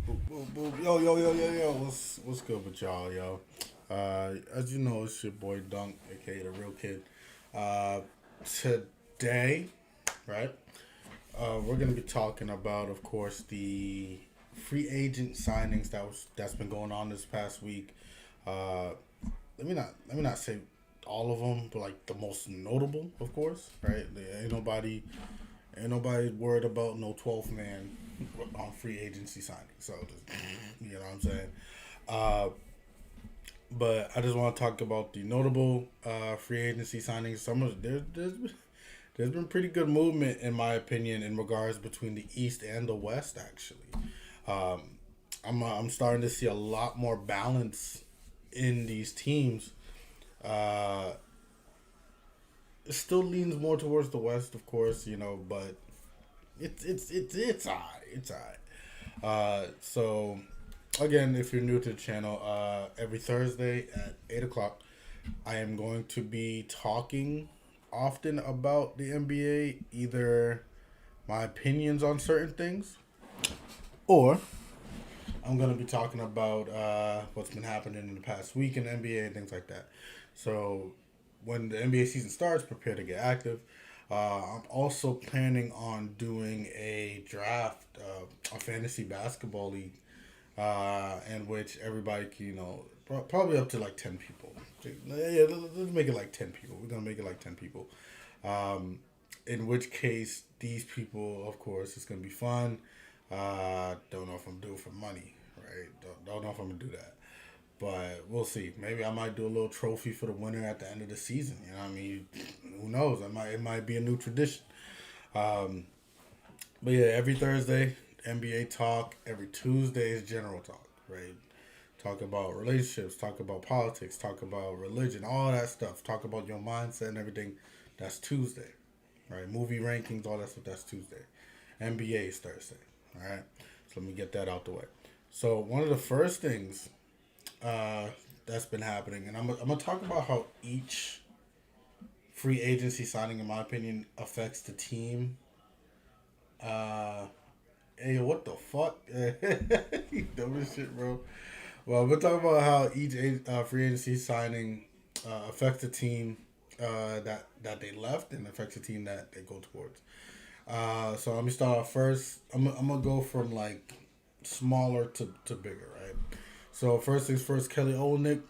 Boop, boop, boop. Yo. What's good with y'all, yo? As you know, it's your boy Dunk, aka the real kid. Uh, Today, right? We're gonna be talking about, of course, the free agent signings that's been going on this past week. Uh, let me not say all of them, but like the most notable, of course, right? Ain't nobody worried about no 12th man on free agency signing. So, just, you know what I'm saying? Uh, but I just want to talk about the notable free agency signings. There's been pretty good movement, in my opinion, in regards between the East and the West, actually. Um, I'm starting to see a lot more balance in these teams. Uh, it still leans more towards the West, of course, but it's alright. It's alright. So again, if you're new to the channel, every Thursday at 8 o'clock, I am going to be talking often about the NBA, either my opinions on certain things, or I'm going to be talking about what's been happening in the past week in the NBA and things like that. So when the NBA season starts, prepare to get active. I'm also planning on doing a draft, a fantasy basketball league, in which everybody can, probably up to like 10 people. Yeah, let's make it like 10 people. We're going to make it like 10 people. Um, in which case, these people, of course, it's going to be fun. Don't know if I'm doing it for money, right? Don't know if I'm going to do that. But we'll see. Maybe I might do a little trophy for the winner at the end of the season. You know what I mean? Who knows? It might be a new tradition. Um, but yeah, every Thursday, NBA talk. Every Tuesday is general talk, right? Talk about relationships, talk about politics, talk about religion, all that stuff. Talk about your mindset and everything. That's Tuesday, right? Movie rankings, all that stuff. That's Tuesday. NBA is Thursday. All right. So let me get that out the way. So one of the first things uh, that's been happening, and I'm gonna talk about how each free agency signing, in my opinion, affects the team. Uh, Hey, what the fuck? You dumb as shit, bro. Well, we're talking about how each free agency signing affects the team that they left and affects the team that they go towards. So let me start off first. I'm gonna go from like smaller to bigger, right? So first things first, Kelly Olynyk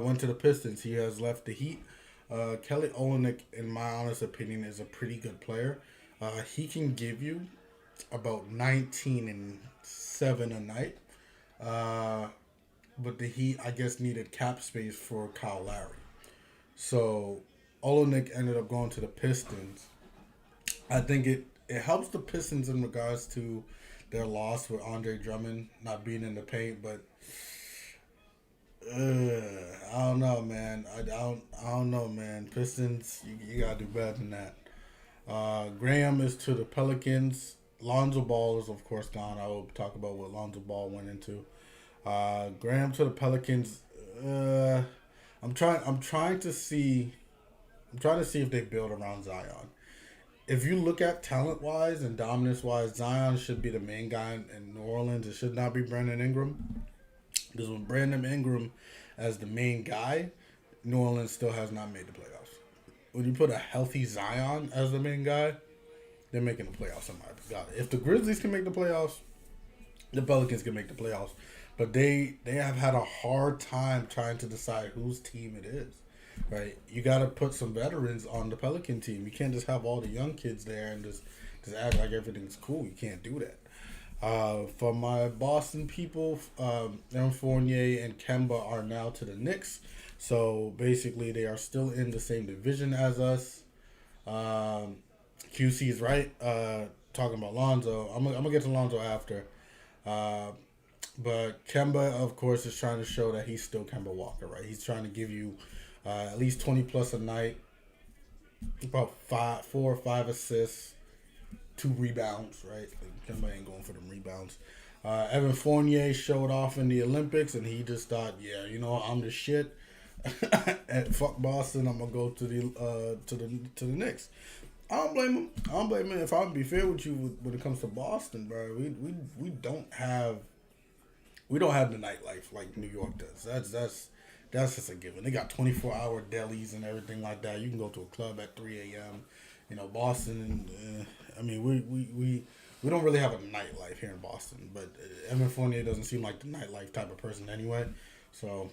went to the Pistons. He has left the Heat. Kelly Olynyk, in my honest opinion, is a pretty good player. He can give you about 19 and 7 a night. Uh, but the Heat, I guess, needed cap space for Kyle Lowry. So Olenek ended up going to the Pistons. I think it helps the Pistons in regards to their loss with Andre Drummond not being in the paint, but I don't know, man. I don't know, man. Pistons, you gotta do better than that. Graham is to the Pelicans. Lonzo Ball is of course gone. I will talk about what Lonzo Ball went into. Graham to the Pelicans. Uh, I'm trying to see. I'm trying to see if they build around Zion. If you look at talent wise and dominance wise, Zion should be the main guy in New Orleans. It should not be Brandon Ingram. Because with Brandon Ingram as the main guy, New Orleans still has not made the playoffs. When you put a healthy Zion as the main guy, they're making the playoffs. In my God, if the Grizzlies can make the playoffs, the Pelicans can make the playoffs. But they have had a hard time trying to decide whose team it is. Right? You got to put some veterans on the Pelican team. You can't just have all the young kids there and just act like everything's cool. You can't do that. For my Boston people, Aaron Fournier and Kemba are now to the Knicks. So basically, they are still in the same division as us. Um, QC is right. Talking about Lonzo, I'm gonna get to Lonzo after. Uh, but Kemba, of course, is trying to show that he's still Kemba Walker, right? He's trying to give you at least 20 plus a night, about 4 or 5 assists, 2 rebounds, right? Like, Kemba ain't going for them rebounds. Evan Fournier showed off in the Olympics, and he just thought, yeah, I'm the shit. And fuck Boston, I'm gonna go to the Knicks. I don't blame him. I don't blame him. If I'm be fair with you, when it comes to Boston, bro, we don't have. We don't have the nightlife like New York does. That's just a given. They got 24-hour delis and everything like that. You can go to a club at 3 a.m. Boston. I mean, we don't really have a nightlife here in Boston. But Evan Fournier doesn't seem like the nightlife type of person anyway. So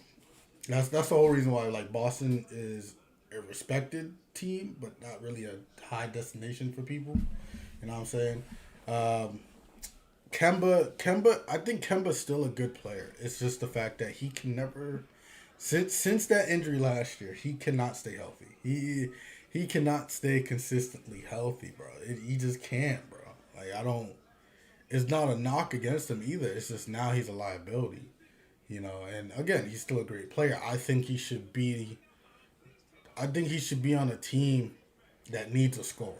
that's the whole reason why like Boston is a respected team, but not really a high destination for people. You know what I'm saying? Um, Kemba, I think Kemba's still a good player. It's just the fact that he can never, since that injury last year, he cannot stay healthy. He cannot stay consistently healthy, bro. He just can't, bro. Like I don't. It's not a knock against him either. It's just now he's a liability, And again, he's still a great player. I think he should be. I think he should be on a team that needs a scorer,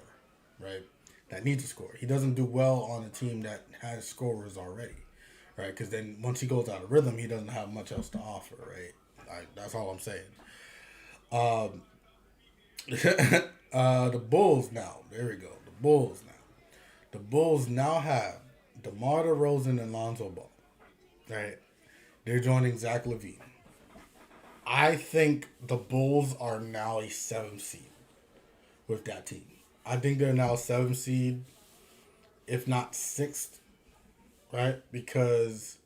right? That needs a scorer. He doesn't do well on a team that has scorers already, right? Because then once he goes out of rhythm, he doesn't have much else to offer, right? Like that's all I'm saying. Um, the Bulls now. There we go. The Bulls now. The Bulls now have DeMar DeRozan and Lonzo Ball, right? They're joining Zach LaVine. I think the Bulls are now a 7th seed with that team. I think they're now 7th seed, if not 6th, right? Because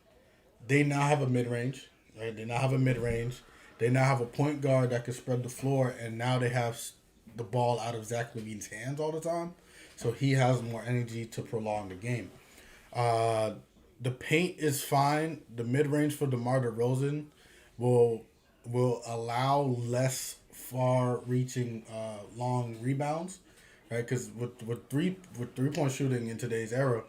they now have a mid range, right? They now have a mid range. They now have a point guard that can spread the floor, and now they have the ball out of Zach LaVine's hands all the time. So he has more energy to prolong the game. Uh, the paint is fine. The mid range for DeMar DeRozan will will allow less far-reaching long rebounds, right? Because with 3-point shooting in today's era,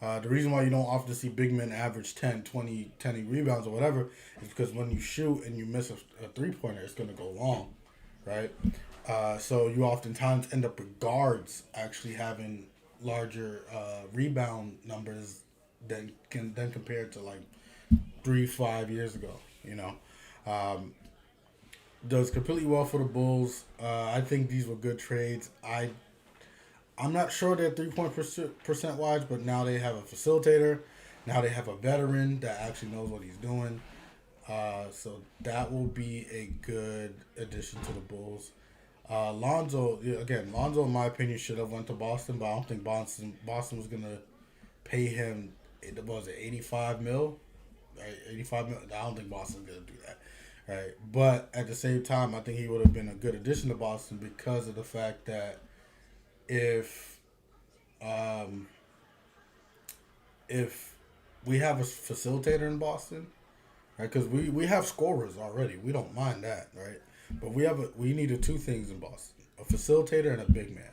the reason why you don't often see big men average 10, 20, 10 rebounds or whatever is because when you shoot and you miss a three-pointer, it's going to go long, right? So you oftentimes end up with guards actually having larger rebound numbers than compared to like 3-5 years ago, you know. Um, does completely well for the Bulls. I think these were good trades. I'm not sure they're 3-point percent wise, but now they have a facilitator. Now they have a veteran that actually knows what he's doing. So that will be a good addition to the Bulls. Lonzo, yeah, again, Lonzo, in my opinion, should have went to Boston, but I don't think Boston was gonna pay him. It was it 85 mil, right? 85 mil. I don't think Boston's gonna do that, right? But at the same time, I think he would have been a good addition to Boston because of the fact that if um, if we have a facilitator in Boston, right? Because we have scorers already. We don't mind that, right? But we needed two things in Boston: a facilitator and a big man,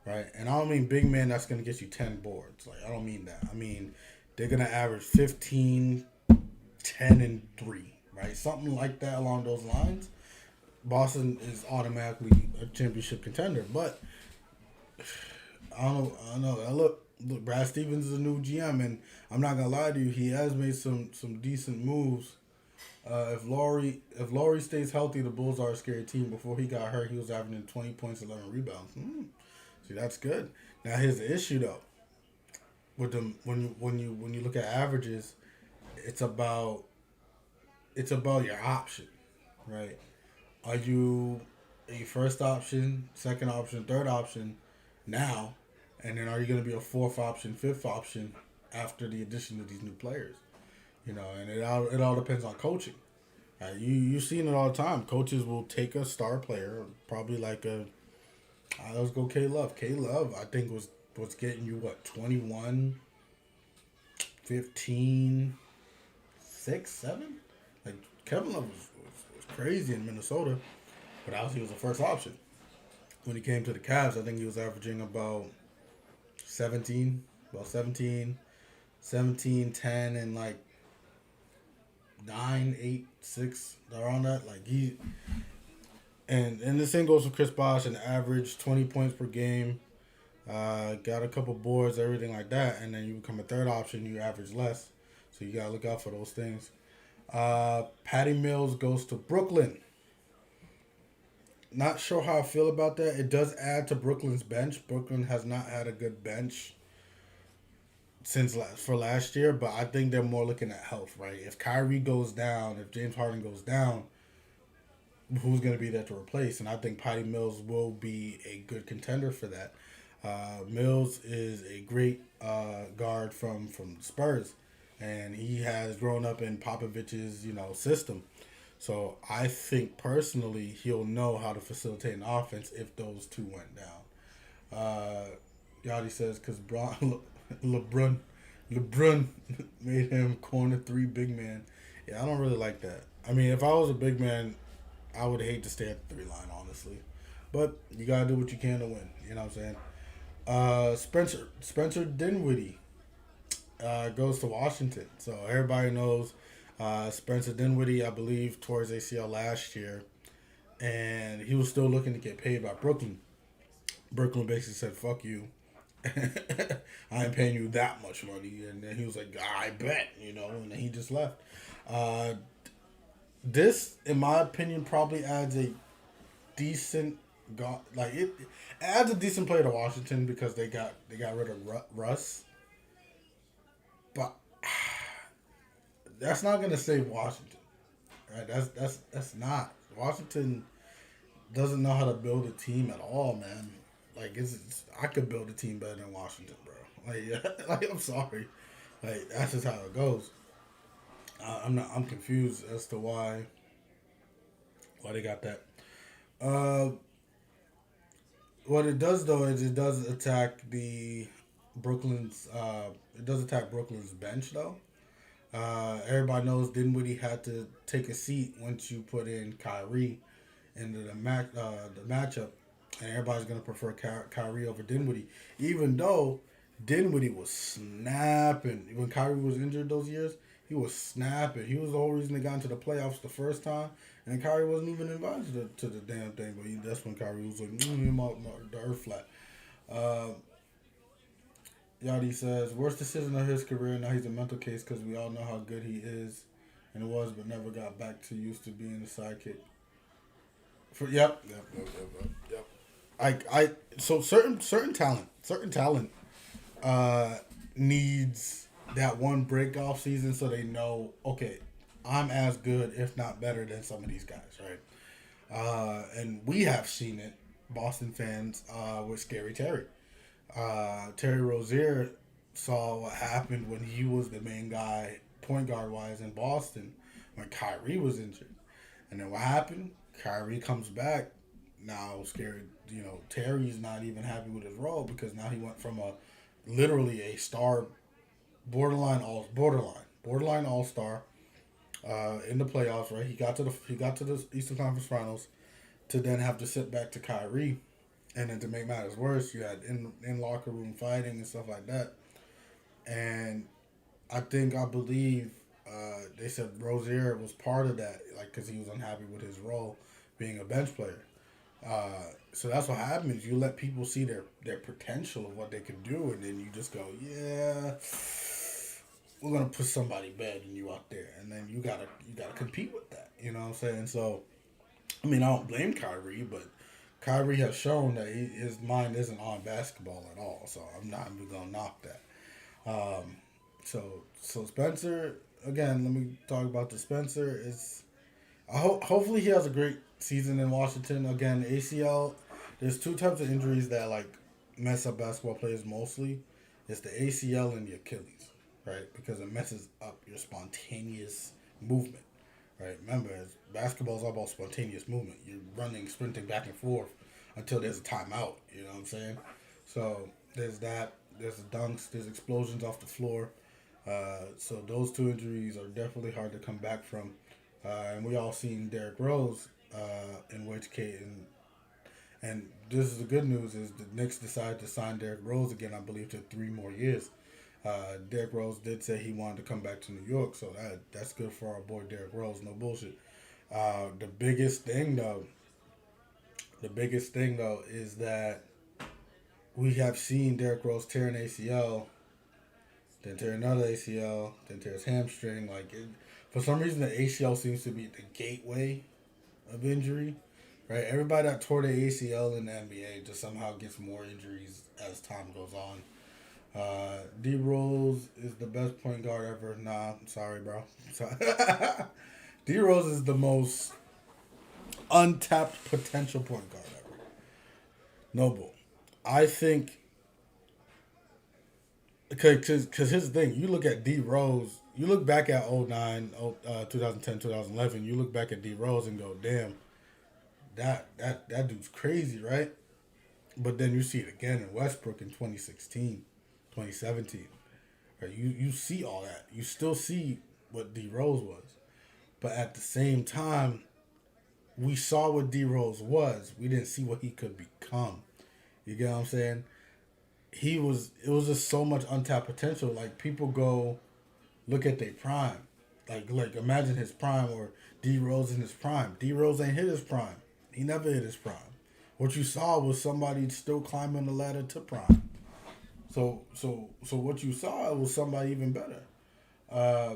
right? And I don't mean big man that's gonna get you 10 boards. Like I don't mean that. I mean they're gonna average 15, 10, and 3, right? Something like that along those lines. Boston is automatically a championship contender, but I don't know. Look, Brad Stevens is a new GM, and I'm not gonna lie to you, he has made some decent moves. If Laurie stays healthy, the Bulls are a scary team. Before he got hurt, he was averaging 20 points, 11 rebounds. See, that's good. Now here's the issue though. With them, when you look at averages, it's about your option, right? Are you a first option, second option, third option now, and then are you going to be a fourth option, fifth option after the addition of these new players? And it all depends on coaching. You've seen it all the time. Coaches will take a star player, probably like let's go K Love. K Love, I think was getting you what 21, 15, 6, 7. Like Kevin Love was crazy in Minnesota, but obviously he was the first option. When he came to the Cavs, I think he was averaging about 17, 17, 10, and like 9, 8, 6 around that. Like and the same goes for Chris Bosh, an average 20 points per game, got a couple boards, everything like that, and then you become a third option, you average less. So you gotta look out for those things. Patty Mills goes to Brooklyn. Not sure how I feel about that. It does add to Brooklyn's bench. Brooklyn has not had a good bench for last year, but I think they're more looking at health, right? If Kyrie goes down, if James Harden goes down, who's going to be there to replace? And I think Patty Mills will be a good contender for that. Mills is a great guard from Spurs, and he has grown up in Popovich's system. So I think personally he'll know how to facilitate an offense if those two went down. Yachty says because LeBron LeBron made him corner three big man. Yeah, I don't really like that. I mean, if I was a big man, I would hate to stay at the 3 line, honestly. But you gotta do what you can to win. You know what I'm saying? Spencer Dinwiddie goes to Washington. So everybody knows Spencer Dinwiddie, I believe, tore his ACL last year, and he was still looking to get paid by Brooklyn. Brooklyn basically said, "Fuck you." I ain't paying you that much money, and then he was like, "I bet," and then he just left. Uh, this, in my opinion, probably adds a decent it adds a decent player to Washington because they got rid of Russ, but that's not gonna save Washington, right? That's not Washington doesn't know how to build a team at all, man. Like I could build a team better than Washington, bro. Like I'm sorry, like that's just how it goes. I'm confused as to why they got that. Uh, what it does though is it does attack Brooklyn's. It does attack Brooklyn's bench though. Everybody knows Dinwiddie had to take a seat once you put in Kyrie into the matchup, and everybody's gonna prefer Kyrie over Dinwiddie, even though Dinwiddie was snapping when Kyrie was injured those years. He was snapping. He was the whole reason they got into the playoffs the first time, and Kyrie wasn't even invited to the damn thing. But that's when Kyrie was like, the earth flat. Uh, Yachty says, worst decision of his career. Now he's a mental case because we all know how good he is and was, but never got back to used to being the sidekick. Yep. So certain talent needs that one break off season so they know, okay, I'm as good if not better than some of these guys, right? And we have seen it, Boston fans, with Scary Terry. Terry Rozier saw what happened when he was the main guy point guard wise in Boston when Kyrie was injured. And then what happened? Kyrie comes back. Now scared, Terry's not even happy with his role because now he went from literally a star, borderline all star, in the playoffs. Right, he got to the Eastern Conference Finals, to then have to sit back to Kyrie, and then to make matters worse, you had in locker room fighting and stuff like that. And I believe they said Rozier was part of that, like because he was unhappy with his role being a bench player. So that's what happens. You let people see their potential of what they can do, and then you just go, yeah, we're gonna put somebody better than you out there, and then you gotta compete with that. You know what I'm saying? So, I mean, I don't blame Kyrie, but Kyrie has shown that his mind isn't on basketball at all. So I'm not even gonna knock that. So Spencer, again, let me talk about the Spencer. Hopefully he has a great season in Washington. Again, ACL. There's two types of injuries that mess up basketball players mostly. It's the ACL and the Achilles, right? Because it messes up your spontaneous movement, right? Remember, basketball is all about spontaneous movement. You're running, sprinting back and forth until there's a timeout. You know what I'm saying? So there's that. There's the dunks. There's explosions off the floor. So those two injuries are definitely hard to come back from. And we all seen Derrick Rose, in which case, and this is the good news, is the Knicks decided to sign Derrick Rose again, I believe, to 3 more years. Derrick Rose did say he wanted to come back to New York, so that's good for our boy Derrick Rose, no bullshit. The biggest thing though is that we have seen Derrick Rose tear an ACL, then tear another ACL, then tear his hamstring. For some reason, the ACL seems to be the gateway of injury, right? Everybody that tore the ACL in the NBA just somehow gets more injuries as time goes on. D Rose is the best point guard ever. Nah, I'm sorry, bro. Sorry. D Rose is the most untapped potential point guard ever. Noble. I think because here's the thing. You look at D Rose. You look back at 09, 2010, 2011. You look back at D Rose and go, damn, that dude's crazy, right? But then you see it again in Westbrook in 2016, 2017. Right? You see all that. You still see what D Rose was. But at the same time, we saw what D Rose was. We didn't see what he could become. You get what I'm saying? It was just so much untapped potential. Like people go look at their prime. Like imagine his prime or D Rose in his prime. D Rose ain't hit his prime. He never hit his prime. What you saw was somebody still climbing the ladder to prime. So what you saw was somebody even better. Uh,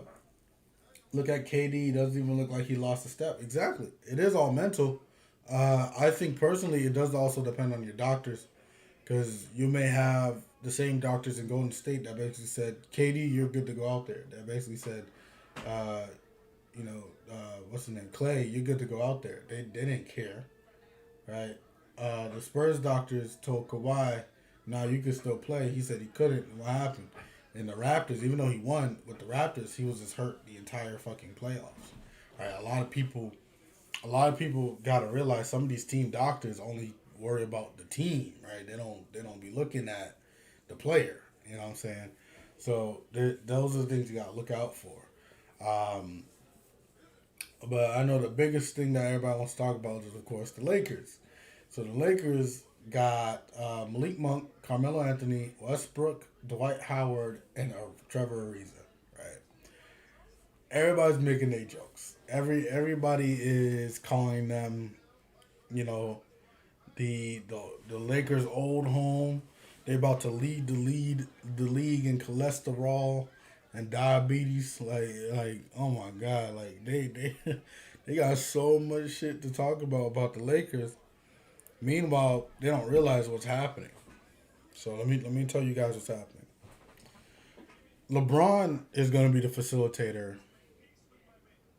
Look at KD. Doesn't even look like he lost a step. Exactly. It is all mental. I think personally, it does also depend on your doctors, because you may have the same doctors in Golden State that basically said, KD, you're good to go out there. That basically said, uh, what's the name? Clay, you're good to go out there. They didn't care, right? The Spurs doctors told Kawhi, "No, you can still play." He said he couldn't. And what happened? And the Raptors, even though he won with the Raptors, he was just hurt the entire fucking playoffs. Right? A lot of people gotta realize some of these team doctors only worry about the team, right? They don't be looking at the player. You know what I'm saying? So those are the things you gotta look out for. Um, but I know the biggest thing that everybody wants to talk about is, of course, the Lakers. So the Lakers got Malik Monk, Carmelo Anthony, Westbrook, Dwight Howard, and Trevor Ariza. Right? Everybody's making their jokes. Everybody is calling them, you know, the Lakers' old home. They about to lead the league in cholesterol and diabetes. Like oh my god, like they they got so much shit to talk about the Lakers. Meanwhile, they don't realize what's happening. So let me tell you guys what's happening. LeBron is gonna be the facilitator.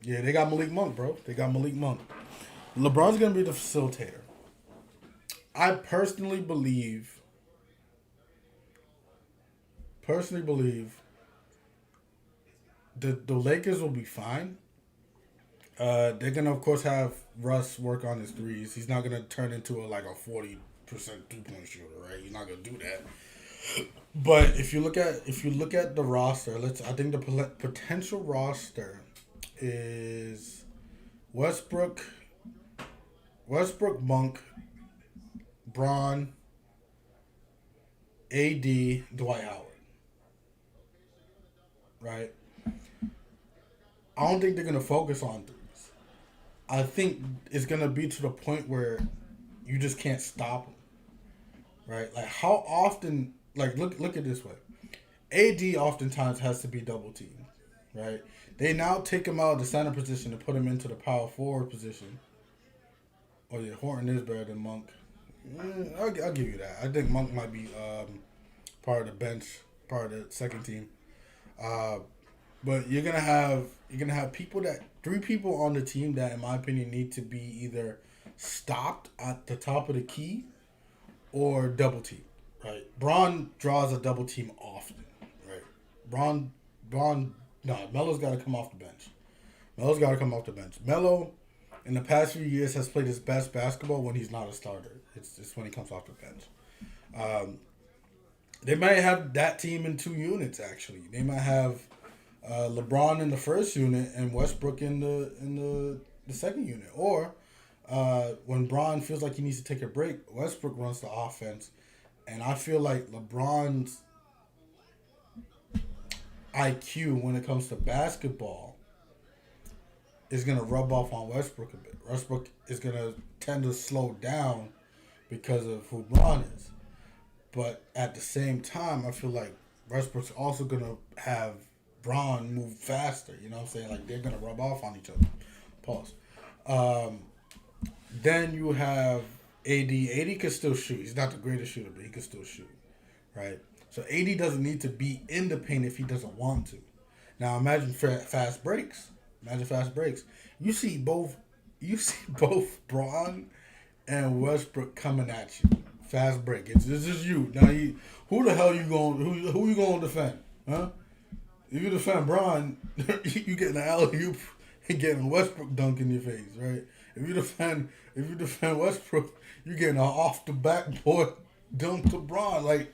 Yeah, they got Malik Monk, bro. They got Malik Monk. LeBron's gonna be the facilitator. I personally believe the Lakers will be fine. They're gonna of course have Russ work on his threes. He's not gonna turn into like a 40% 2 point shooter, right? He's not gonna do that. But if you look at the roster, I think the potential roster is Westbrook, Monk, Braun, AD, Dwight Howard, right? I don't think they're gonna focus on threes. I think it's gonna be to the point where you just can't stop them, right? Like how often? Like look at it this way. AD oftentimes has to be double teamed, right? They now take him out of the center position and put him into the power forward position. Oh yeah, Horton is better than Monk. I'll give you that. I think Monk might be part of the bench, part of the second team. Uh, but you're gonna have three people on the team that, in my opinion, need to be either stopped at the top of the key or double team. Right, Braun draws a double team often. Right, Braun, no, Melo's got to come off the bench. Melo, in the past few years, has played his best basketball when he's not a starter. It's when he comes off the bench. Um, they might have that team in two units. Actually, they might have LeBron in the first unit and Westbrook in the second unit. Or when Braun feels like he needs to take a break, Westbrook runs the offense. And I feel like LeBron's IQ when it comes to basketball is going to rub off on Westbrook a bit. Westbrook is going to tend to slow down because of who Braun is. But at the same time, I feel like Westbrook's also going to have Braun move faster. You know what I'm saying? Like, they're going to rub off on each other. Pause. Um, then you have AD. AD can still shoot. He's not the greatest shooter, but he can still shoot. Right? So AD doesn't need to be in the paint if he doesn't want to. Now imagine fast breaks. Imagine fast breaks. You see both. You see both Braun and Westbrook coming at you. Fast break. It's just you. Now who the hell you going? Who you going to defend? Huh? If you defend Braun, you getting an alley oop and getting Westbrook dunk in your face, right? If you defend Westbrook, you getting an off the backboard dunk to Braun. Like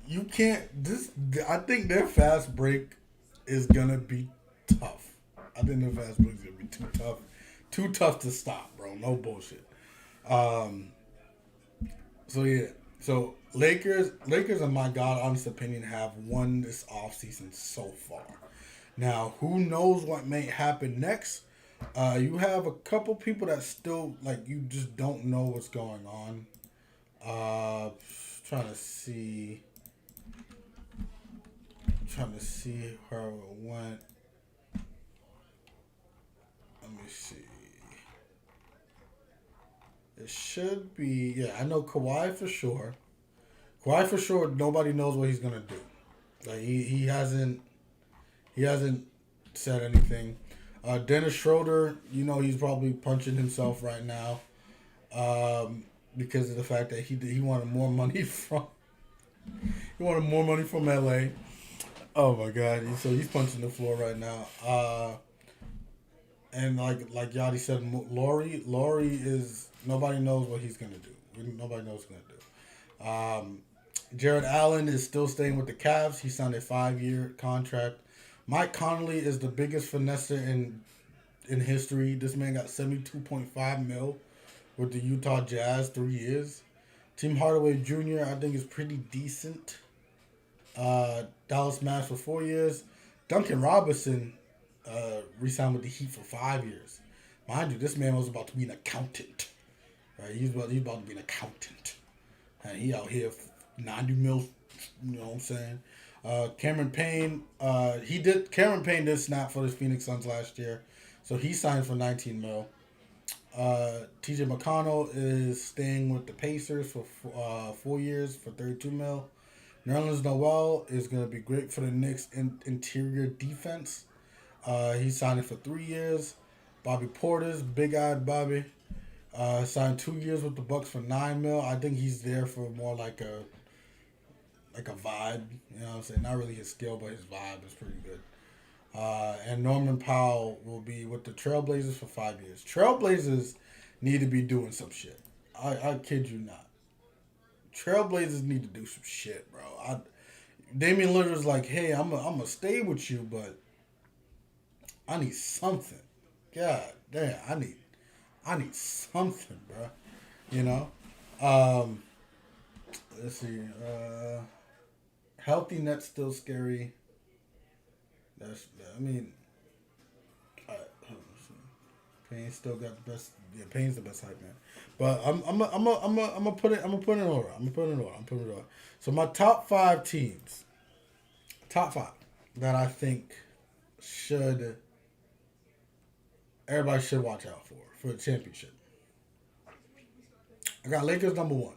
you can't. This I think their fast break is gonna be tough. I think their fast break is gonna be too tough to stop, bro. No bullshit. So yeah, so Lakers, in my God honest opinion, have won this offseason so far. Now, who knows what may happen next? You have a couple people that still like you just don't know what's going on. Trying to see where it went. Let me see. It should be, yeah, I know Kawhi for sure. Kawhi for sure, nobody knows what he's gonna do. Like he hasn't said anything. Dennis Schroeder, he's probably punching himself right now, because of the fact that he wanted more money from LA. Oh my God! So he's punching the floor right now. And like Yachty said, Laurie is nobody knows what he's gonna do. Nobody knows what he's gonna do. Jared Allen is still staying with the Cavs. He signed a 5-year contract. Mike Conley is the biggest finesser in history. This man got $72.5 million with the Utah Jazz, 3 years. Tim Hardaway Jr. I think is pretty decent. Dallas Mavs for 4 years. Duncan Robinson re-signed with the Heat for 5 years. Mind you, this man was about to be an accountant. Right? He's about to be an accountant. And he out here 90 mil, you know what I'm saying? Cameron Payne did snap for the Phoenix Suns last year. So he signed for 19 mil. TJ McConnell is staying with the Pacers for 4 years for 32 mil. Nerlens Noel is going to be great for the Knicks interior defense. He's signing for 3 years. Bobby Portis, big-eyed Bobby, signed 2 years with the Bucks for 9 mil. I think he's there for more like a vibe. You know what I'm saying? Not really his skill, but his vibe is pretty good. And Norman Powell will be with the Trailblazers for 5 years. Trailblazers need to be doing some shit. I kid you not. Trailblazers need to do some shit, bro. Damian Lillard's like, hey, I'm gonna stay with you, but I need something. God damn, I need something, bro. You know. Let's see. Healthy Nets still scary. Payne still got the best. Yeah, Payne's the best hype man. But I'm gonna put it in order. So my top 5 teams, that I think everybody should watch out for the championship. I got Lakers number 1.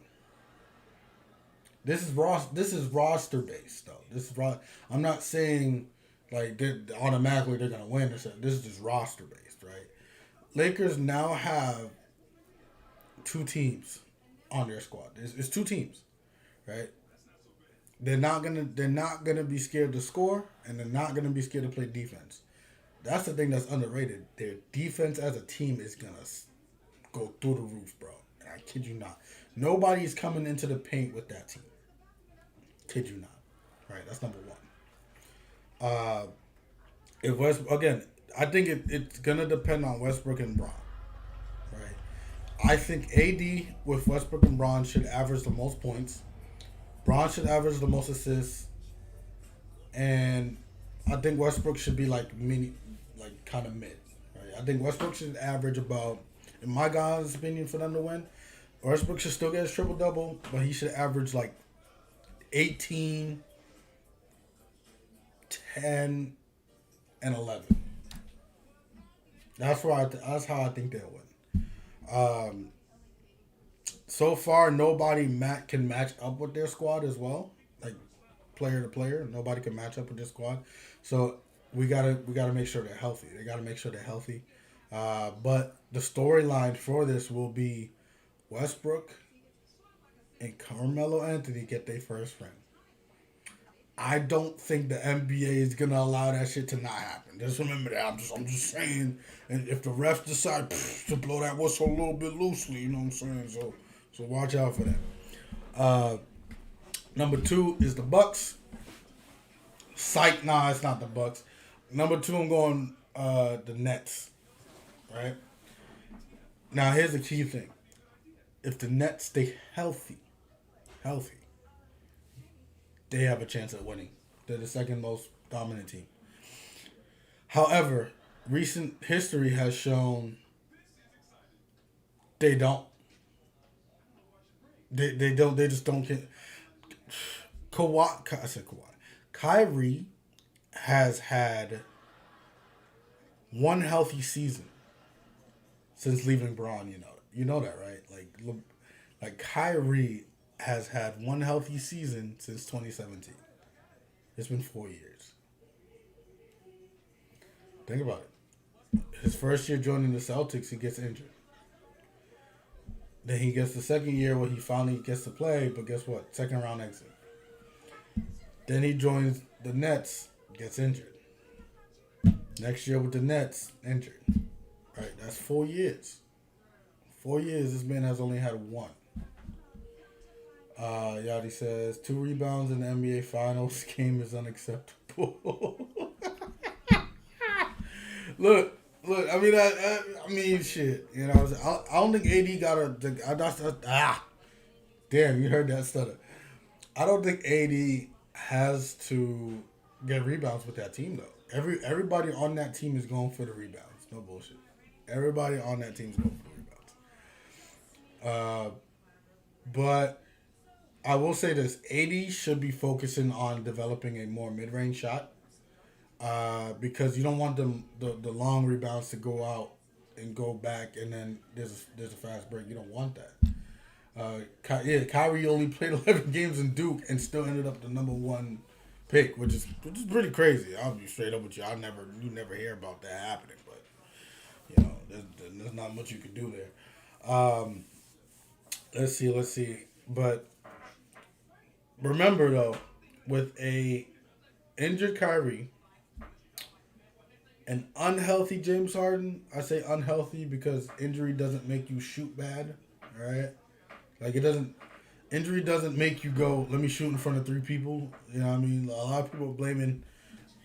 This is roster based though. I'm not saying like automatically they're gonna win or something. This is just roster based, right? Lakers now have 2 teams on their squad. It's 2 teams, right? They're not gonna be scared to score, and they're not gonna be scared to play defense. That's the thing that's underrated. Their defense as a team is gonna go through the roof, bro. And I kid you not. Nobody's coming into the paint with that team. Kid you not. Right, that's number 1. If again, I think it's gonna depend on Westbrook and Braun. Right. I think AD with Westbrook and Braun should average the most points. Braun should average the most assists. And I think Westbrook should be like kind of mid. Right. I think Westbrook should average about, in my guys' opinion, for them to win, Westbrook should still get his triple-double, but he should average like 18, 10, and 11. That's how I think they'll win. So far, nobody can match up with their squad as well. Like player to player. Nobody can match up with this squad. So we gotta make sure they're healthy. They gotta make sure they're healthy. But the storyline for this will be Westbrook and Carmelo Anthony get their first ring. I don't think the NBA is gonna allow that shit to not happen. Just remember that. I'm just saying. And if the refs decide to blow that whistle a little bit loosely, you know what I'm saying. So watch out for that. Uh, Number 2 is the Bucks. Psych, nah, it's not the Bucks. Number 2, I'm going the Nets. Right now, here's the key thing: if the Nets stay healthy, they have a chance at winning. They're the second most dominant team. However, recent history has shown they don't. They don't. They just don't get. I said Kawhi. Kyrie has had one healthy season since leaving Braun. You know that, right? Like Kyrie has had one healthy season since 2017. It's been 4 years. Think about it. His first year joining the Celtics, he gets injured. Then he gets the second year where he finally gets to play, but guess what? Second round exit. Then he joins the Nets, gets injured. Next year with the Nets, injured. Right, that's 4 years. 4 years, this man has only had one. Yachty says, 2 rebounds in the NBA Finals game is unacceptable. Look. I mean, shit. You know, I don't think AD got damn, you heard that stutter. I don't think AD has to get rebounds with that team though. Everybody on that team is going for the rebounds. No bullshit. Everybody on that team is going for the rebounds. But I will say this: AD should be focusing on developing a more mid-range shot. Because you don't want the long rebounds to go out and go back, and then there's a fast break. You don't want that. Kyrie only played 11 games in Duke and still ended up the number 1 pick, which is pretty crazy. I'll be straight up with you. You never hear about that happening, but there's not much you can do there. Let's see. But remember though, with a injured Kyrie, an unhealthy James Harden. I say unhealthy because injury doesn't make you shoot bad, right? Like injury doesn't make you go, let me shoot in front of 3 people. You know what I mean? A lot of people are blaming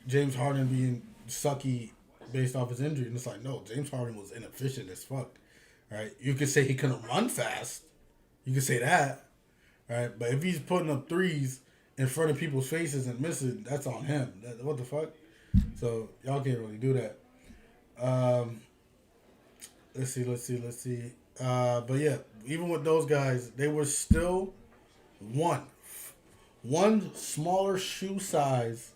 James Harden being sucky based off his injury. And it's like, no, James Harden was inefficient as fuck, right? You could say he couldn't run fast. You could say that, right? But if he's putting up threes in front of people's faces and missing, that's on him. What the fuck? So y'all can't really do that. Let's see. But yeah, even with those guys, they were still one smaller shoe size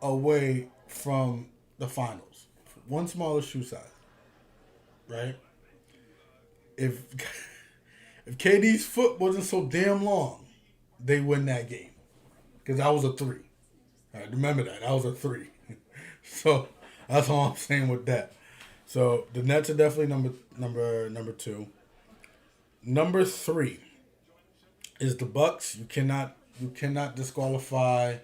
away from the finals. One smaller shoe size, right? If KD's foot wasn't so damn long, they win that game because that was a 3. All right, remember that was a 3. So that's all I'm saying with that. So the Nets are definitely number 2. Number 3 is the Bucks. You cannot disqualify.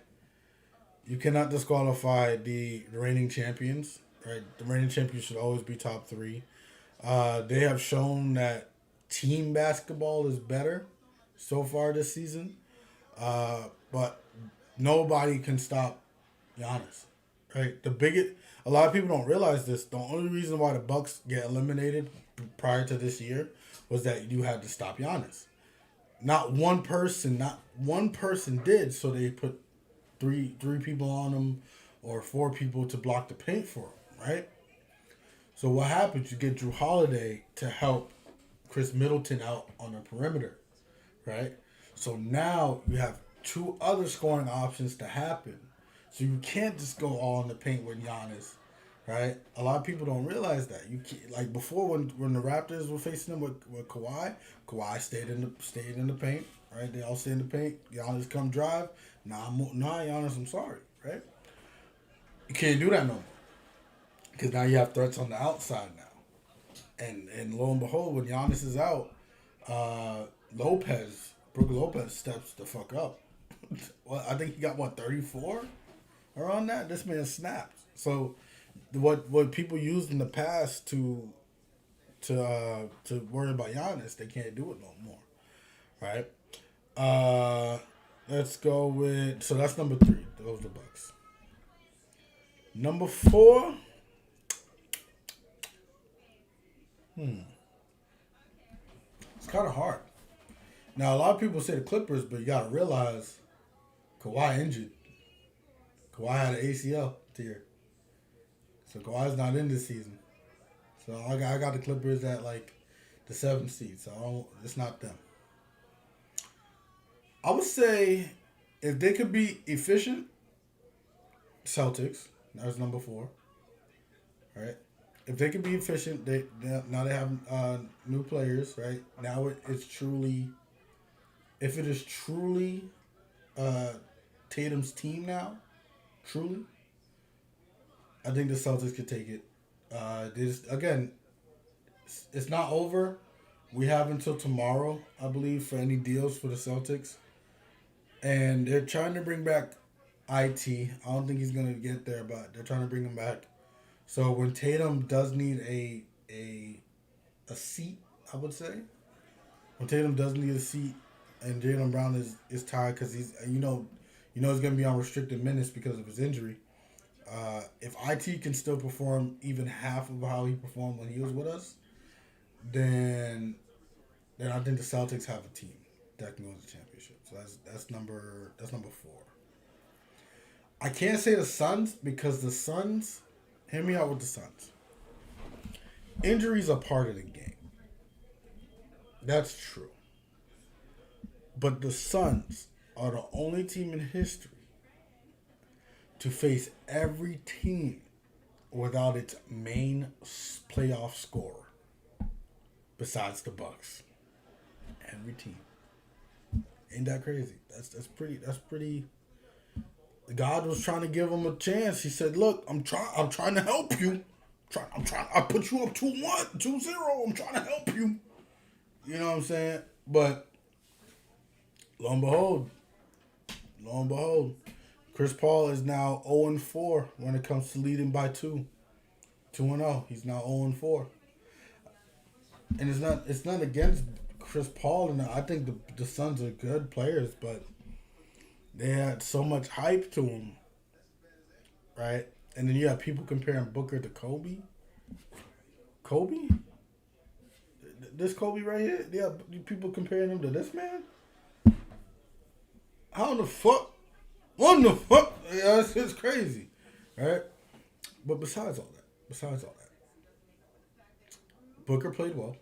You cannot disqualify the reigning champions. Right, the reigning champions should always be top 3. They have shown that team basketball is better so far this season, but nobody can stop Giannis. Right, a lot of people don't realize this. The only reason why the Bucks get eliminated prior to this year was that you had to stop Giannis. Not one person did, so they put three people on him or 4 people to block the paint for him, right? So what happens? You get Drew Holiday to help Chris Middleton out on the perimeter, right? So now you have 2 other scoring options to happen. So you can't just go all in the paint with Giannis, right? A lot of people don't realize that. You can't, like before when the Raptors were facing them with Kawhi stayed in the paint, right? They all stay in the paint. Giannis come drive. Nah, Giannis, I'm sorry, right? You can't do that no more because now you have threats on the outside now, and lo and behold, when Giannis is out, uh, Brooke Lopez steps the fuck up. Well, I think he got what 34 around that. This man snapped. So, what people used in the past to worry about Giannis, they can't do it no more, right? Uh, let's go with so that's number 3. Those are the Bucks. Number 4. It's kind of hard. Now a lot of people say the Clippers, but you gotta realize Kawhi injured. Kawhi had an ACL tear, so Kawhi's not in this season. So I got the Clippers at like the 7th seed. So it's not them. I would say if they could be efficient, Celtics. That's number 4. Right? If they could be efficient, now they have new players. Right now, it's truly, if it is truly uh, Tatum's team now, truly, I think the Celtics could take it. Again, it's not over. We have until tomorrow, I believe, for any deals for the Celtics, and they're trying to bring back IT. I don't think he's gonna get there, but they're trying to bring him back. So when Tatum does need a seat, I would say when Tatum does need a seat, and Jaylen Brown is tired because he's he's gonna be on restricted minutes because of his injury. If IT can still perform even half of how he performed when he was with us, then I think the Celtics have a team that can go to the championship. So that's number 4. I can't say the Suns because the Suns. Hear me out with the Suns. Injuries are part of the game. That's true. But the Suns are the only team in history to face every team without its main playoff scorer, besides the Bucks. Every team. Ain't that crazy? That's pretty. God was trying to give him a chance. He said, "Look, I'm trying to help you. I'm trying. I put you up 2-1, 2-0. I'm trying to help you. You know what I'm saying?" But lo and behold, Chris Paul is now 0-4 when it comes to leading by 2-0. He's now 0-4, and it's not against Chris Paul, and I think the Suns are good players, but they had so much hype to him, right? And then you have people comparing Booker to Kobe. Kobe? This Kobe right here? Yeah, people comparing him to this man? How the fuck? What the fuck? Yeah, it's crazy, right? But besides all that, Booker played well.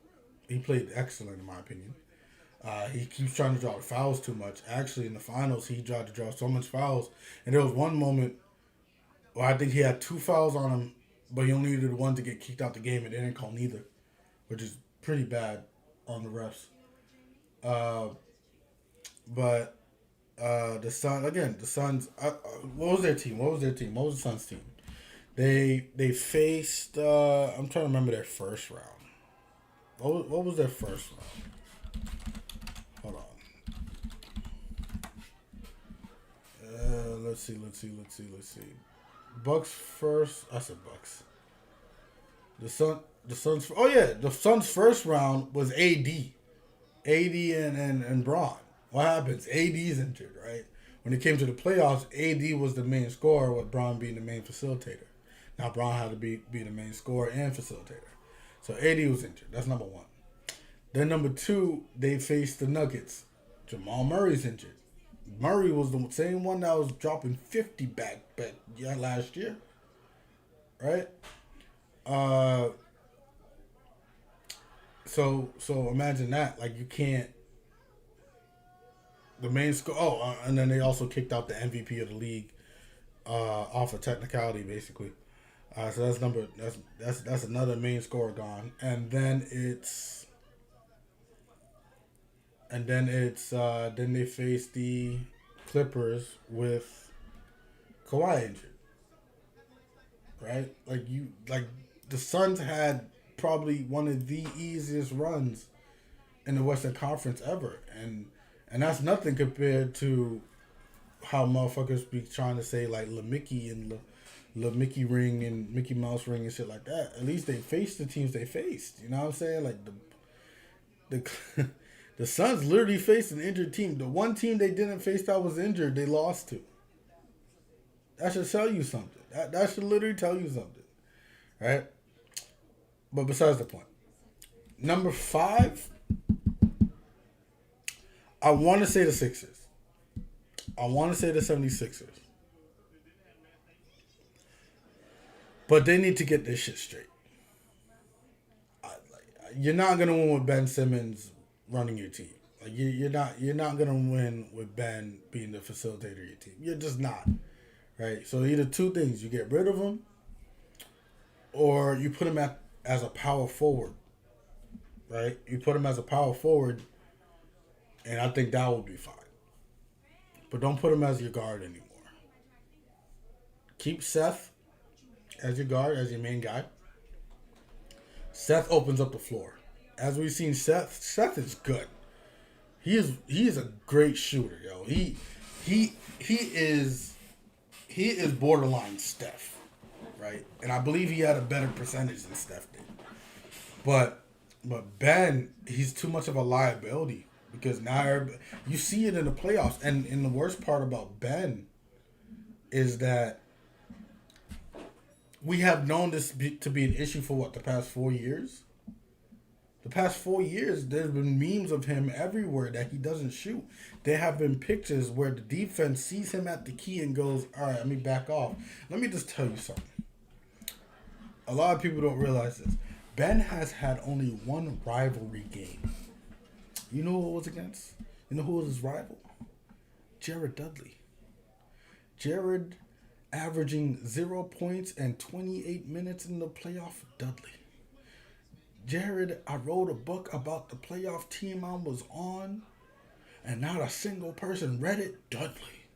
He played excellent, in my opinion. He keeps trying to draw the fouls too much. Actually, in the finals, he tried to draw so much fouls. And there was one moment where I think he had 2 fouls on him, but he only needed one to get kicked out the game, and they didn't call neither, which is pretty bad on the refs. Uh, but the Suns. What was their team? What was the Suns team? They faced. I'm trying to remember their first round. What was their first round? Hold on. Let's see. Bucks first. I said Bucks. The Suns. Oh yeah, the Suns' first round was AD and Braun. What happens? AD's injured, right? When it came to the playoffs, AD was the main scorer, with Braun being the main facilitator. Now Braun had to be the main scorer and facilitator. So AD was injured. That's number 1. Then number 2, they faced the Nuggets. Jamal Murray's injured. Murray was the same one that was dropping 50 back last year, right? So imagine that. Like, you can't. The main score. Oh, and then they also kicked out the MVP of the league off of technicality, basically. So that's another main scorer gone, and then then they face the Clippers with Kawhi injured, right? Like the Suns had probably one of the easiest runs in the Western Conference ever, and that's nothing compared to how motherfuckers be trying to say like LaMickey and Mickey ring and Mickey Mouse ring and shit like that. At least they faced the teams they faced. You know what I'm saying? Like the the Suns literally faced an injured team. The one team they didn't face that was injured, they lost to. That should tell you something. That should literally tell you something, right? But besides the point, number 5, I want to say the Sixers. I want to say the 76ers. But they need to get this shit straight. You're not gonna win with Ben Simmons running your team. Like you're not gonna win with Ben being the facilitator of your team. You're just not, right? So either two things: you get rid of him, or you put him as a power forward, right? You put him as a power forward, and I think that will be fine. But don't put him as your guard anymore. Keep Seth as your guard, as your main guy. Seth opens up the floor. As we've seen, Seth is good. He is a great shooter, yo. He is borderline Steph, right? And I believe he had a better percentage than Steph did. But Ben, he's too much of a liability because now you see it in the playoffs. And the worst part about Ben is that we have known this to be an issue for the past 4 years? The past 4 years, there's been memes of him everywhere that he doesn't shoot. There have been pictures where the defense sees him at the key and goes, all right, let me back off. Let me just tell you something. A lot of people don't realize this. Ben has had only one rivalry game. You know who it was against? You know who was his rival? Jared Dudley. Jared averaging 0 points and 28 minutes in the playoff, Dudley. Jared, I wrote a book about the playoff team I was on, and not a single person read it, Dudley.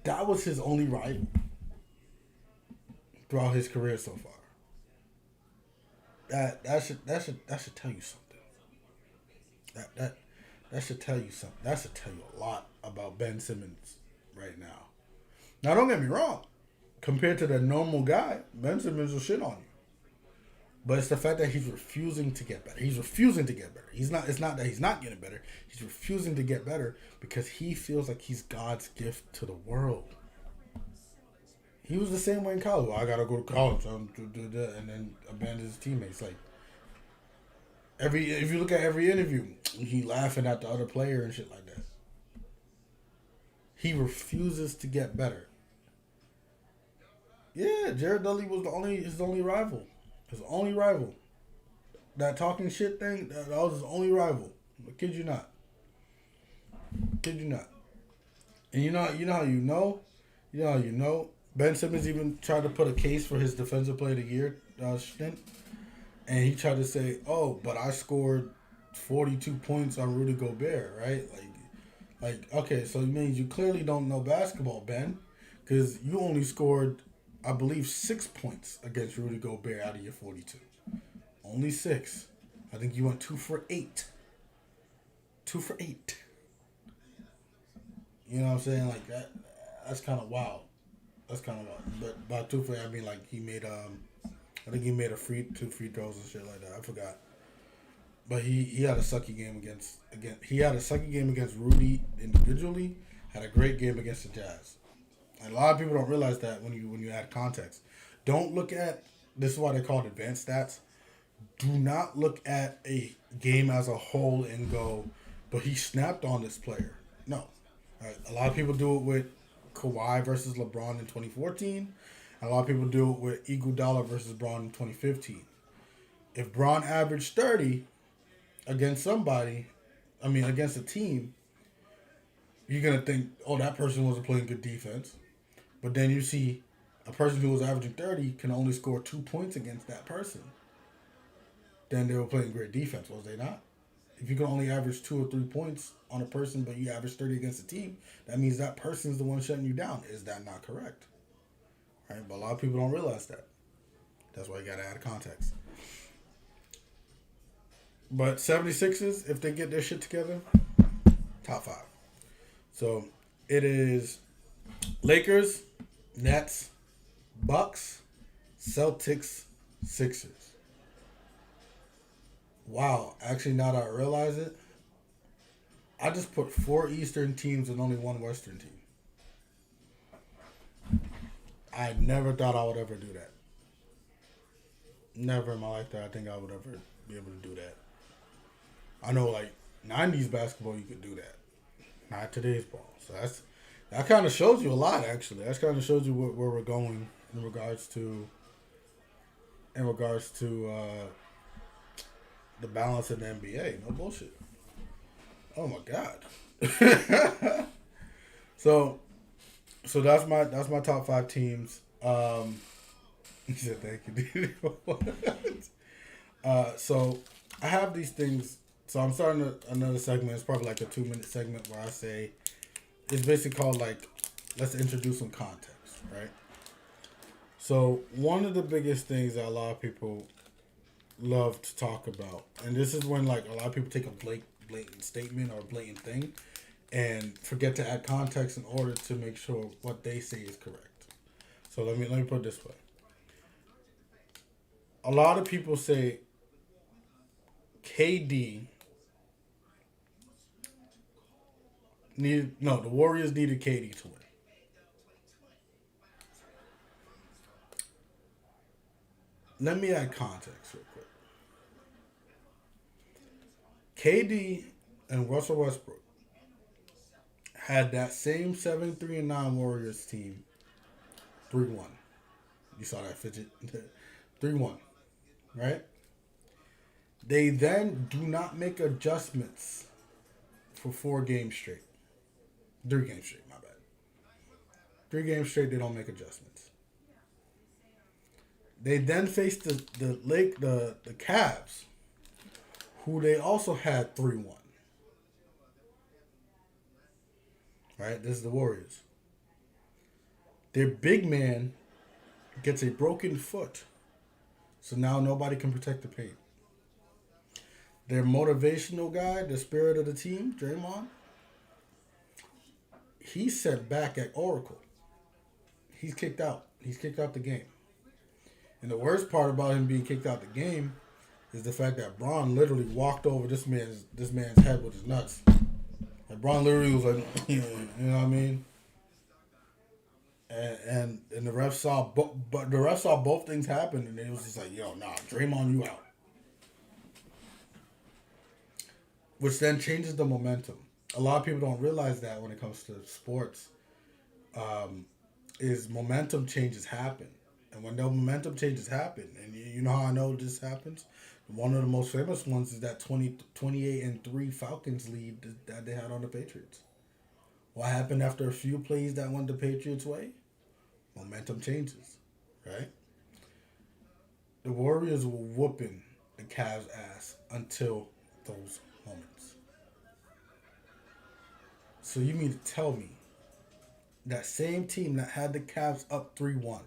That was his only rival throughout his career so far. That should tell you something. That should tell you something. That should tell you a lot about Ben Simmons right now. Now, don't get me wrong. Compared to the normal guy, Ben Simmons will shit on you. But it's the fact that he's refusing to get better. He's refusing to get better. It's not that he's not getting better. He's refusing to get better because he feels like he's God's gift to the world. He was the same way in college. Well, I gotta go to college, and then abandon his teammates. Like if you look at every interview, he laughing at the other player and shit like that. He refuses to get better. Yeah, Jared Dudley was his only rival. His only rival. That talking shit thing, that was his only rival. I kid you not. Kid you not. And you know how you know. Ben Simmons even tried to put a case for his Defensive Player of the Year stint. And he tried to say, oh, but I scored 42 points on Rudy Gobert, right? Like okay, so it means you clearly don't know basketball, Ben. Because you only scored, I believe, 6 points against Rudy Gobert out of your 42. Only 6. I think you went 2 for 8. 2 for 8. You know what I'm saying? Like that's kind of wild. That's kind of wild. But by 2 for 8, I mean like he made I think he made two free throws and shit like that. I forgot. But he had a sucky game against Rudy individually. Had a great game against the Jazz. And a lot of people don't realize that when you add context. Don't look at, this is why they call it advanced stats. Do not look at a game as a whole and go, but he snapped on this player. No. Right? A lot of people do it with Kawhi versus LeBron in 2014. A lot of people do it with Iguodala versus Braun in 2015. If Braun averaged 30 against against a team, you're going to think, oh, that person wasn't playing good defense. But then you see a person who was averaging 30 can only score 2 points against that person. Then they were playing great defense, was they not? If you can only average 2 or 3 points on a person, but you average 30 against a team, that means that person's the one shutting you down. Is that not correct? Right? But a lot of people don't realize that. That's why you got to add context. But 76ers, if they get their shit together, top 5. So it is Lakers, Nets, Bucks, Celtics, Sixers. Wow. Actually, now that I realize it, I just put 4 Eastern teams and only 1 Western team. I never thought I would ever do that. Never in my life that I think I would ever be able to do that. I know, like, 90s basketball, you could do that. Not today's ball. So that kind of shows you a lot, actually. That kind of shows you where we're going in regards to the balance in the NBA. No bullshit. Oh my God. So that's my top 5 teams. He said thank you. So I have these things. So I'm starting another segment. It's probably like a 2-minute segment where I say it's basically called like let's introduce some context, right? So one of the biggest things that a lot of people love to talk about, and this is when like a lot of people take a blatant statement or a blatant thing and forget to add context in order to make sure what they say is correct. So let me put it this way. A lot of people say KD the Warriors needed KD to win. Let me add context real quick. KD and Russell Westbrook had that same 7-3-9 Warriors team 3-1. You saw that fidget? 3-1, right? They then do not make adjustments for 4 games straight. 3 games straight, my bad. 3 games straight, they don't make adjustments. They then face the Cavs, who they also had 3-1. Right? This is the Warriors. Their big man gets a broken foot. So now nobody can protect the paint. Their motivational guy, the spirit of the team, Draymond, he's sent back at Oracle. He's kicked out. He's kicked out the game. And the worst part about him being kicked out the game is the fact that Braun literally walked over this man's head with his nuts. Like Braun literally was like, you know what I mean? And the refs saw both things happen, and it was just like, yo, nah, Draymond, you out. Which then changes the momentum. A lot of people don't realize that when it comes to sports, is momentum changes happen. And when those momentum changes happen, and you know how I know this happens? One of the most famous ones is that 28-3 Falcons lead that they had on the Patriots. What happened after a few plays that went the Patriots' way? Momentum changes, right? The Warriors were whooping the Cavs' ass until those moments. So you mean to tell me that same team that had the Cavs up 3-1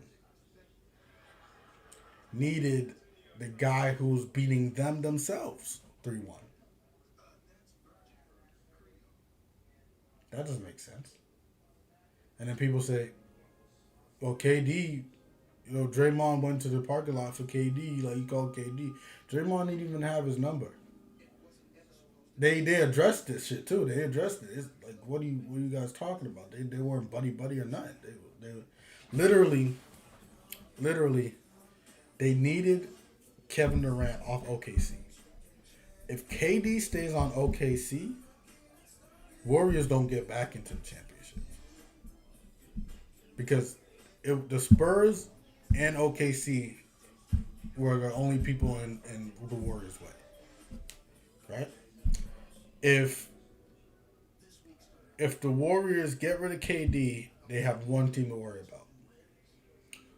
needed the guy who was beating them themselves 3-1? That doesn't make sense. And then people say, well, KD, Draymond went to the parking lot for KD, like he called KD. Draymond didn't even have his number. They addressed this shit too. They addressed it. It's like, what are you guys talking about? They weren't buddy or nothing. They literally, they needed Kevin Durant off OKC. If KD stays on OKC, Warriors don't get back into the championship. Because if the Spurs and OKC were the only people in the Warriors' way. Right? If the Warriors get rid of KD, they have one team to worry about.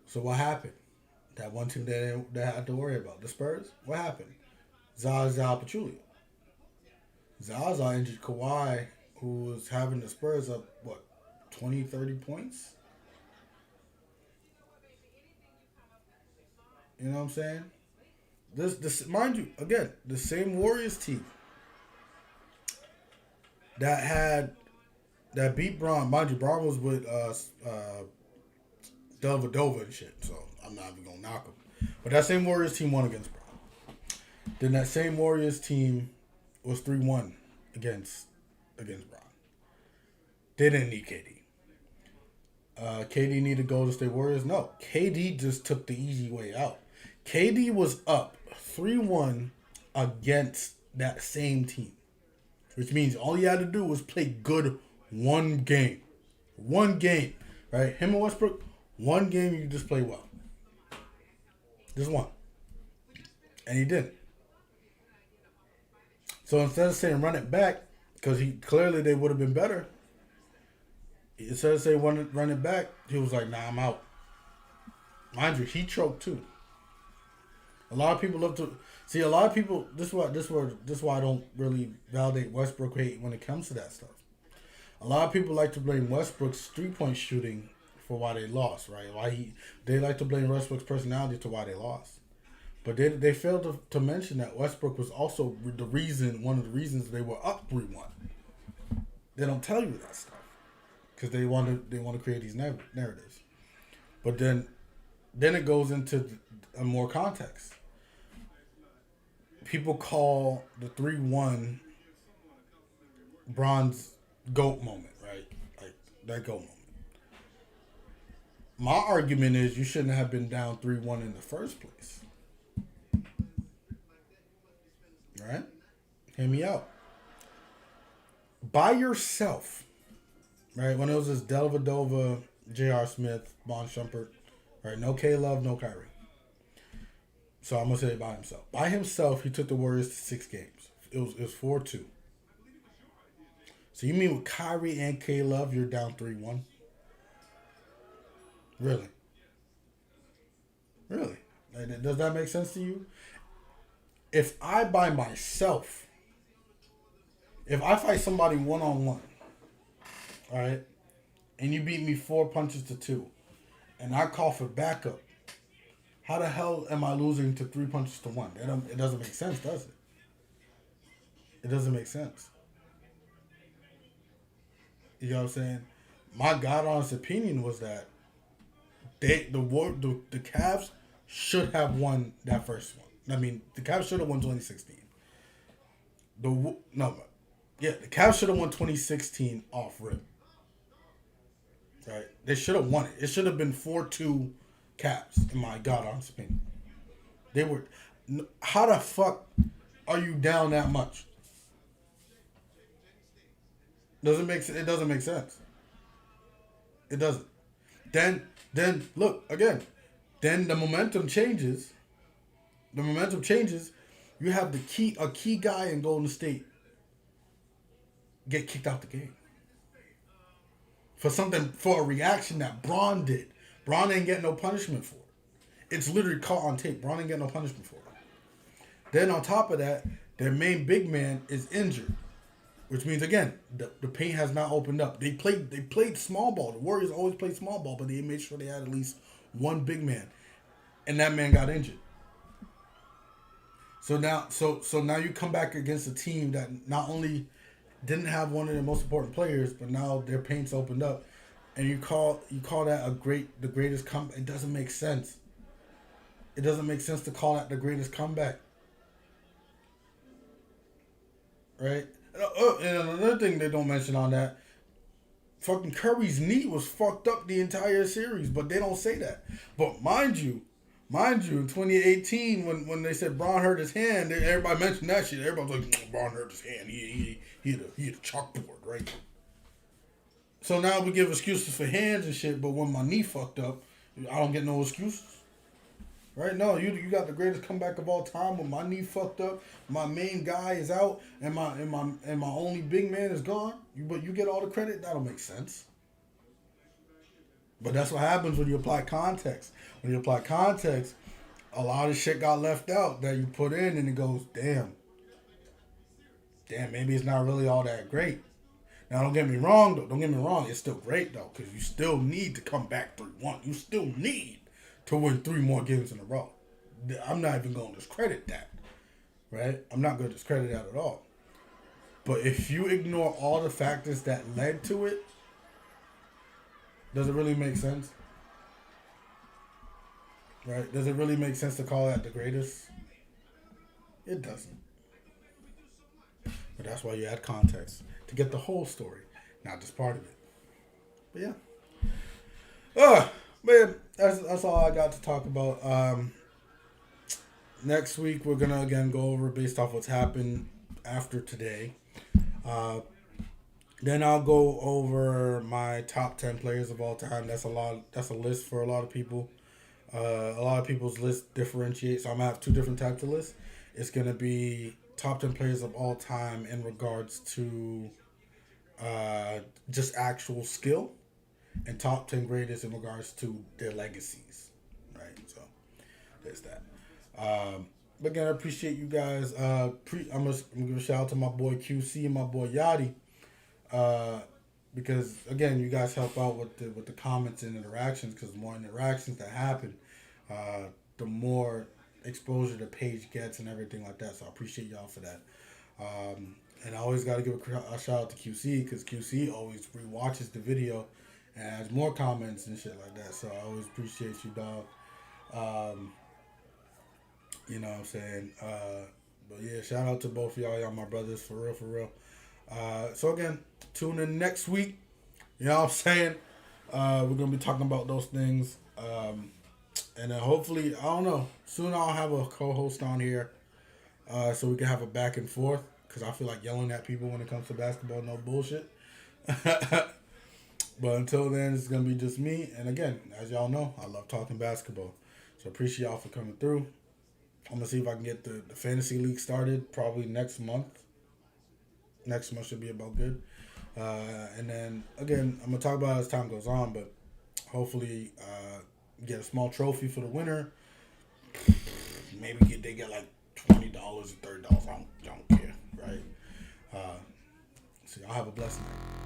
So what happened? That one team they had to worry about. The Spurs? What happened? Zaza Pachulia. Zaza injured Kawhi, who was having the Spurs up, what, 20, 30 points? You know what I'm saying? This, mind you, again, the same Warriors team that had that beat Braun. Mind you, Braun was with Delvedova and shit, so I'm not even gonna knock him. But that same Warriors team won against Braun. Then that same Warriors team was 3-1 against Braun. They didn't need KD. KD needed Golden State Warriors. No, KD just took the easy way out. KD was up 3-1 against that same team, which means all he had to do was play good one game. One game, right? Him and Westbrook, one game you just play well. Just one. And he didn't. So instead of saying run it back, because clearly they would have been better, instead of saying run it back, he was like, nah, I'm out. Mind you, he choked too. A lot of people look to see. A lot of people. This is why I don't really validate Westbrook hate when it comes to that stuff. A lot of people like to blame Westbrook's 3-point shooting for why they lost. Right? They like to blame Westbrook's personality to why they lost. But they failed to mention that Westbrook was also one of the reasons they were up 3-1. They don't tell you that stuff because they want to create these narratives. But then it goes into a more context. People call the 3-1 Bron's GOAT moment, right? Like that GOAT moment. My argument is you shouldn't have been down 3-1 in the first place. Right? Hear me out. By yourself, right? When it was this Delvedova, J.R. Smith, Bon Shumpert, right? No K-Love, no Kyrie. So I'm going to say it by himself. By himself, he took the Warriors to 6 games. It was 4-2. So you mean with Kyrie and K-Love, you're down 3-1? Really? Really? Does that make sense to you? If I by myself, if I fight somebody one-on-one, all right, and you beat me 4 punches to 2, and I call for backup, how the hell am I losing to 3 punches to 1? It doesn't make sense, does it? It doesn't make sense. You know what I'm saying? My God honest opinion was that the Cavs should have won that first one. I mean, the Cavs should have won 2016. The Cavs should have won 2016 off rip. Right? They should have won it. It should have been 4-2 Cavs, in my God honest opinion. They were. How the fuck are you down that much? It doesn't make sense. It doesn't. Then look again. Then the momentum changes. You have a key guy in Golden State get kicked out the game for a reaction that Braun did. Braun ain't getting no punishment for it. It's literally caught on tape. Braun ain't getting no punishment for it. Then on top of that, their main big man is injured, which means again the paint has not opened up. They played small ball. The Warriors always played small ball, but they made sure they had at least one big man, and that man got injured. So now you come back against a team that not only didn't have one of their most important players, but now their paint's opened up, and you call that the greatest comeback. It doesn't make sense. It doesn't make sense to call that the greatest comeback, right? And another thing they don't mention on that, fucking Curry's knee was fucked up the entire series, but they don't say that. But mind you, in 2018, when they said Braun hurt his hand, everybody mentioned that shit. Everybody was like, Braun hurt his hand. He had a chalkboard, right? So now we give excuses for hands and shit, but when my knee fucked up, I don't get no excuses. Right? No, you got the greatest comeback of all time when my knee fucked up, my main guy is out, and my only big man is gone. But you get all the credit? That don't make sense. But that's what happens when you apply context. When you apply context, a lot of shit got left out that you put in, and it goes, damn. damn, maybe it's not really all that great. Now, don't get me wrong, though. Don't get me wrong. It's still great, though, because you still need to come back 3-1. You still need to win 3 more games in a row. I'm not even going to discredit that, right? I'm not going to discredit that at all. But if you ignore all the factors that led to it, does it really make sense? Right? Does it really make sense to call that the greatest? It doesn't. But that's why you add context to get the whole story, not just part of it. But yeah. Man, that's all I got to talk about. Next week we're gonna again go over based off what's happened after today. Then I'll go over my top 10 players of all time. That's a lot. That's a list for a lot of people. A lot of people's list differentiates. So I'm gonna have 2 different types of lists. It's gonna be top 10 players of all time in regards to just actual skill, and top 10 greatest in regards to their legacies. Right. So there's that. But again, I appreciate you guys. I'm gonna give a shout out to my boy QC and my boy Yachty. Because again, you guys help out with the comments and interactions. Because the more interactions that happen, the more exposure the page gets and everything like that. So I appreciate y'all for that. And I always got to give a shout out to QC because QC always rewatches the video and adds more comments and shit like that. So I always appreciate you, dog. You know what I'm saying? But yeah, shout out to both of y'all. Y'all my brothers, for real, for real. So again, tune in next week. You know what I'm saying? We're going to be talking about those things. And then hopefully, I don't know, soon I'll have a co-host on here so we can have a back and forth. Because I feel like yelling at people when it comes to basketball, no bullshit. But until then, it's going to be just me. And again, as y'all know, I love talking basketball. So appreciate y'all for coming through. I'm going to see if I can get the fantasy league started probably next month. Next month should be about good. And then, again, I'm going to talk about it as time goes on, but hopefully get a small trophy for the winner. Maybe they get like $20 or $30. I don't care, right? So y'all have a blessed night.